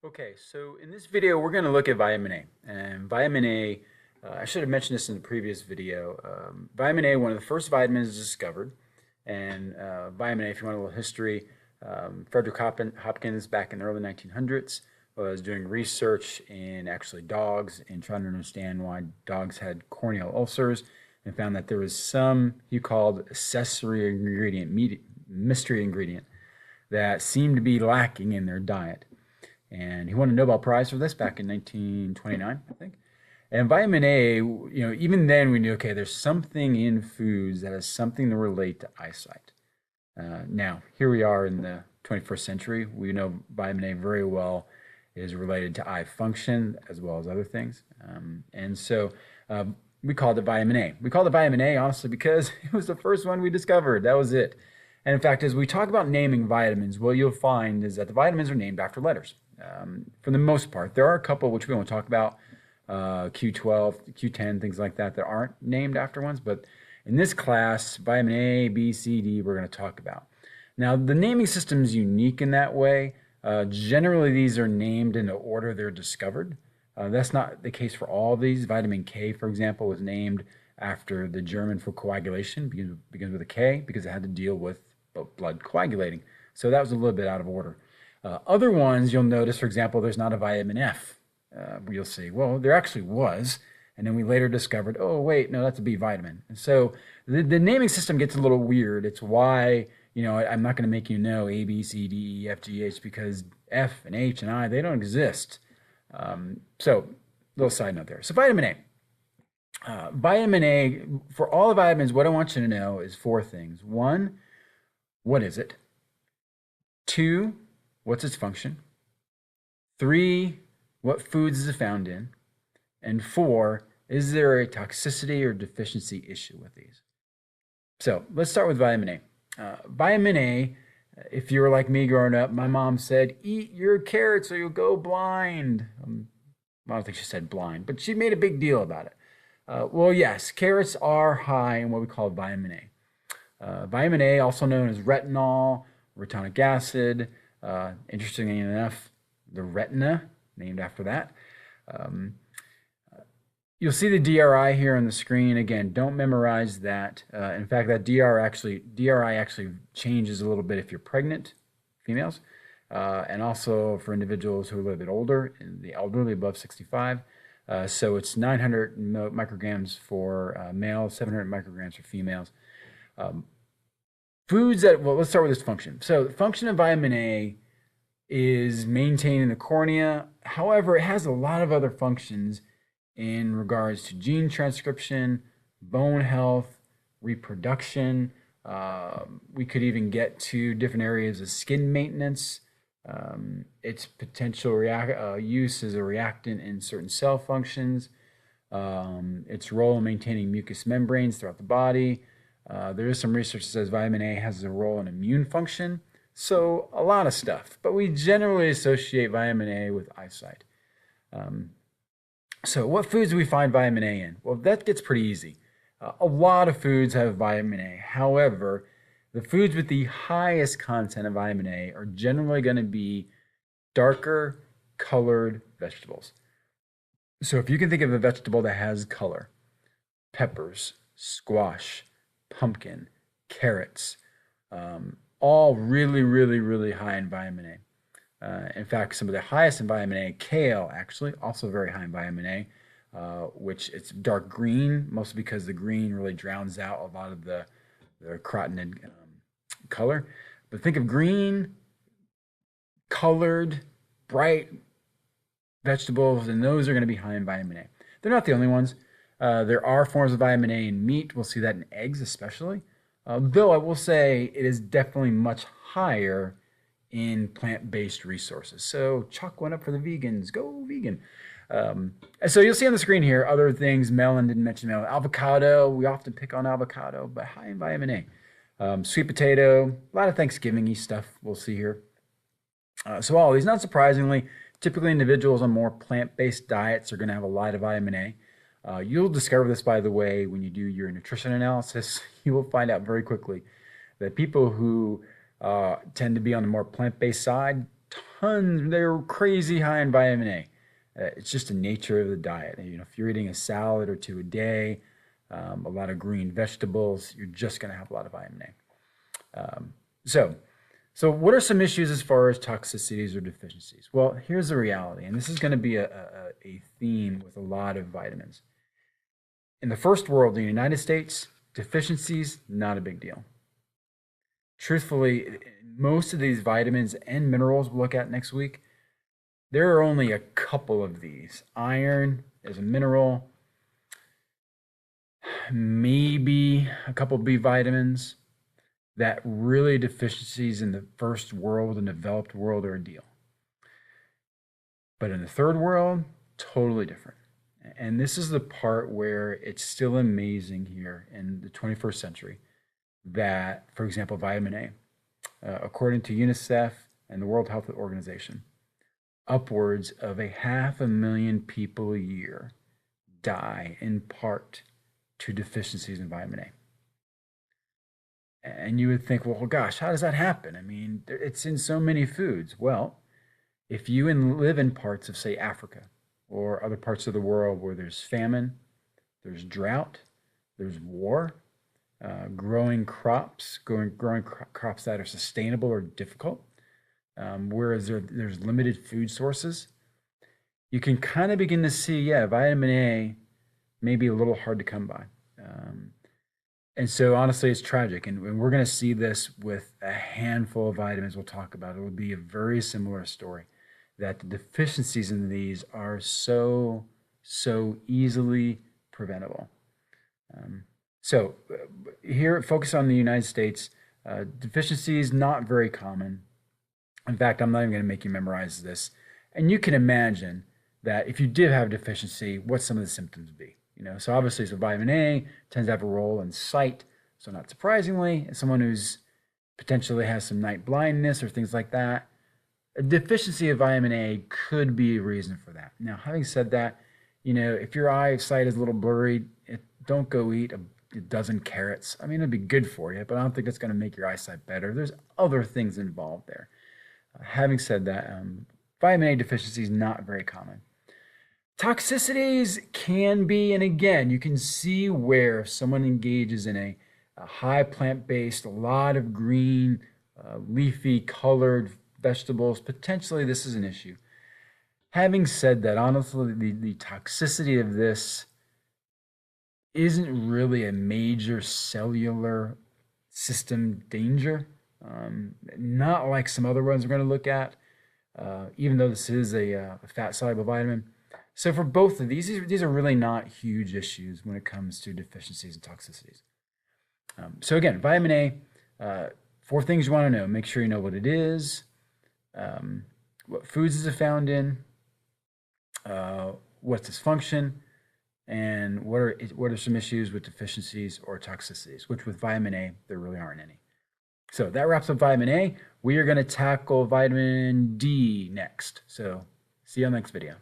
Okay, so in this video, we're going to look at vitamin A. And vitamin A, I should have mentioned this in the previous video. Vitamin A, one of the first vitamins discovered. And vitamin A, if you want a little history, Frederick Hopkins back in the early 1900s was doing research in actually dogs and trying to understand why dogs had corneal ulcers and found that there was some he called accessory ingredient, mystery ingredient, that seemed to be lacking in their diet. And he won a Nobel Prize for this back in 1929, I think. And vitamin A, even then we knew, okay, there's something in foods that has something to relate to eyesight. Now, here we are in the 21st century. We know vitamin A very well is related to eye function as well as other things. And so we called it vitamin A. We called it vitamin A, honestly, because it was the first one we discovered. That was it. And in fact, as we talk about naming vitamins, what you'll find is that the vitamins are named after letters. For the most part, there are a couple which we won't talk about, Q12, Q10, things like that aren't named after ones. But in this class, vitamin A, B, C, D, we're going to talk about. Now, the naming system is unique in that way. Generally, these are named in the order they're discovered. That's not the case for all of these. Vitamin K, for example, was named after the German for coagulation, begins with a K, because it had to deal with blood coagulating. So that was a little bit out of order. Other ones, you'll notice, for example, there's not a vitamin F. You'll see, well, there actually was. And then we later discovered, oh, wait, no, that's a B vitamin. And so the naming system gets a little weird. It's why, I'm not going to make you know A, B, C, D, E, F, G, H, because F and H and I, they don't exist. So little side note there. So vitamin A. Vitamin A, for all the vitamins, what I want you to know is four things. One, what is it? Two, what's its function? Three, what foods is it found in? And four, is there a toxicity or deficiency issue with these? So let's start with vitamin A. Vitamin A, if you were like me growing up, my mom said, eat your carrots or you'll go blind. I don't think she said blind, but she made a big deal about it. Well, yes, carrots are high in what we call vitamin A. Vitamin A, also known as retinol, retinic acid. Interestingly enough, the retina, named after that. You'll see the DRI here on the screen. Again, don't memorize that. In fact, that DRI actually changes a little bit if you're pregnant, females, and also for individuals who are a little bit older, the elderly above 65. So it's 900 micrograms for males, 700 micrograms for females. Foods that, well, let's start with this function. So the function of vitamin A is maintaining the cornea. However, it has a lot of other functions in regards to gene transcription, bone health, reproduction. We could even get to different areas of skin maintenance, its potential use as a reactant in certain cell functions, its role in maintaining mucous membranes throughout the body. There is some research that says vitamin A has a role in immune function. So a lot of stuff, but we generally associate vitamin A with eyesight. So what foods do we find vitamin A in? Well, that gets pretty easy. A lot of foods have vitamin A. However, the foods with the highest content of vitamin A are generally going to be darker colored vegetables. So if you can think of a vegetable that has color, peppers, squash, pumpkin, carrots, all really, really, really high in vitamin A. In fact, some of the highest in vitamin A, kale actually, also very high in vitamin A, which it's dark green, mostly because the green really drowns out a lot of the carotenoid color. But think of green, colored, bright vegetables, and those are going to be high in vitamin A. They're not the only ones. There are forms of vitamin A in meat. We'll see that in eggs especially. Though I will say it is definitely much higher in plant-based resources. So chalk one up for the vegans. Go vegan. So you'll see on the screen here other things. Melon, didn't mention melon. Avocado, we often pick on avocado, but high in vitamin A. Sweet potato, a lot of Thanksgiving-y stuff we'll see here. So all these, not surprisingly, typically individuals on more plant-based diets are going to have a lot of vitamin A. You'll discover this, by the way, when you do your nutrition analysis. You will find out very quickly that people who tend to be on the more plant-based side tons, they're crazy high in vitamin A. It's just the nature of the diet. You know, if you're eating a salad or two a day, a lot of green vegetables, you're just going to have a lot of vitamin A. So what are some issues as far as toxicities or deficiencies? Well, here's the reality, and this is going to be a theme with a lot of vitamins. In the first world, in the United States, deficiencies, not a big deal. Truthfully, most of these vitamins and minerals we'll look at next week, there are only a couple of these. Iron is a mineral, maybe a couple B vitamins, that really deficiencies in the first world and developed world are a deal. But in the third world, totally different. And this is the part where it's still amazing here in the 21st century that, for example, vitamin A, according to UNICEF and the World Health Organization, upwards of 500,000 people a year die in part to deficiencies in vitamin A. And you would think, well, gosh, how does that happen? I mean, it's in so many foods. Well, if you live in parts of, say, Africa or other parts of the world where there's famine, there's drought, there's war, growing crops that are sustainable or difficult, whereas there's limited food sources, you can kind of begin to see, yeah, vitamin A may be a little hard to come by. And so honestly, it's tragic. And we're going to see this with a handful of vitamins we'll talk about. It will be a very similar story, that the deficiencies in these are so easily preventable. So here, focus on the United States. Deficiencies, not very common. In fact, I'm not even going to make you memorize this. And you can imagine that if you did have a deficiency, what some of the symptoms would be. You know, so obviously, so vitamin A tends to have a role in sight. So not surprisingly, as someone who's potentially has some night blindness or things like that, a deficiency of vitamin A could be a reason for that. Now, having said that, you know, if your eyesight is a little blurry, don't go eat a dozen carrots. I mean, it'd be good for you, but I don't think it's going to make your eyesight better. There's other things involved there. Having said that, vitamin A deficiency is not very common. Toxicities can be, and again, you can see where someone engages in a high plant-based, a lot of green, leafy, colored vegetables, potentially this is an issue. Having said that, honestly, the toxicity of this isn't really a major cellular system danger. Not like some other ones we're going to look at, even though this is a fat-soluble vitamin. So for both of these are really not huge issues when it comes to deficiencies and toxicities. So again, vitamin A, 4 things you want to know. Make sure you know what it is, what foods is it found in, what's its function, and what are some issues with deficiencies or toxicities, which with vitamin A, there really aren't any. So that wraps up vitamin A. We are going to tackle vitamin D next. So see you on the next video.